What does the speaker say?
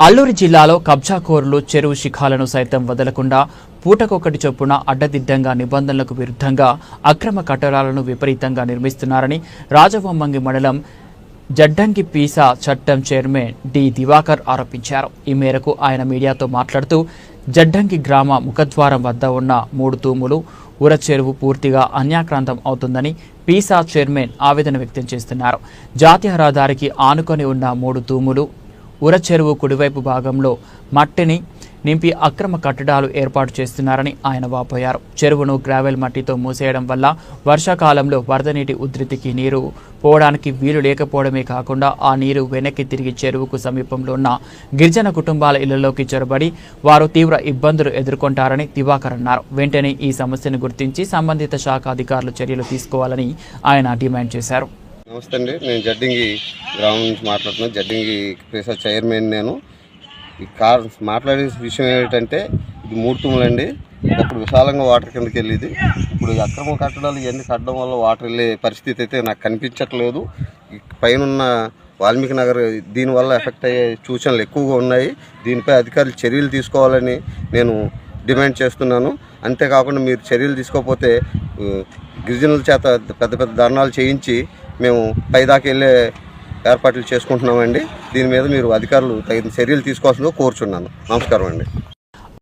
అల్లూరి జిల్లాలో కబ్జాకోరులు చెరువు శిఖాలను సైతం వదలకుండా పూటకొకటి చొప్పున అడ్డదిడ్డంగా నిబంధనలకు విరుద్ధంగా అక్రమ కట్టడాలను విపరీతంగా నిర్మిస్తున్నారని రాజవొమ్మంగి మండలం జడ్డంగి పీసా చట్టం చైర్మన్ డి దివాకర్ ఆరోపించారు. ఈ మేరకు ఆయన మీడియాతో మాట్లాడుతూ జడ్డంగి గ్రామ ముఖద్వారం వద్ద ఉన్న 3 తూములు ఉర చెరువు పూర్తిగా అన్యాక్రాంతం అవుతుందని పీసా చైర్మన్ ఆవేదన వ్యక్తం చేస్తున్నారు. జాతీయ రహదారికి ఆనుకొని ఉన్న 3 తూములు ఉర చెరువు కుడివైపు భాగంలో మట్టిని నింపి అక్రమ కట్టడాలు ఏర్పాటు చేస్తున్నారని ఆయన వాపోయారు. చెరువును గ్రావెల్ మట్టితో మూసేయడం వల్ల వర్షాకాలంలో వరద నీటి ఉధృతికి నీరు పోవడానికి వీలు లేకపోవడమే కాకుండా ఆ నీరు వెనక్కి తిరిగి చెరువుకు సమీపంలో ఉన్న గిరిజన కుటుంబాల ఇళ్లలోకి చొరబడి వారు తీవ్ర ఇబ్బందులు ఎదుర్కొంటారని దివాకర్ అన్నారు. వెంటనే ఈ సమస్యను గుర్తించి సంబంధిత శాఖ అధికారులు చర్యలు తీసుకోవాలని ఆయన డిమాండ్ చేశారు. నమస్తే అండి, నేను జడ్డింగి గ్రామం నుంచి మాట్లాడుతున్నాను. జడ్డింగి పీసా చైర్మన్. నేను ఈ మాట్లాడే విషయం ఏమిటంటే, ఇది 3 తూములండి. అప్పుడు విశాలంగా వాటర్ కిందకి వెళ్ళేది. ఇప్పుడు ఈ అక్రమ కట్టడాలు ఇవన్నీ కట్టడం వల్ల వాటర్ వెళ్ళే పరిస్థితి అయితే నాకు కనిపించట్లేదు. పైన వాల్మీకి నగర్ దీనివల్ల ఎఫెక్ట్ అయ్యే సూచనలు ఎక్కువగా ఉన్నాయి. దీనిపై అధికారులు చర్యలు తీసుకోవాలని నేను డిమాండ్ చేస్తున్నాను. అంతేకాకుండా మీరు చర్యలు తీసుకోకపోతే గిరిజనుల చేత పెద్ద పెద్ద ధర్నాలు చేయించి మేము పైదాకా వెళ్ళే ఏర్పాట్లు చేసుకుంటున్నామండి. దీని మీద మీరు అధికారులు తగిన చర్యలు తీసుకోవాల్సిందిగా కోరుచున్నాను. నమస్కారం అండి.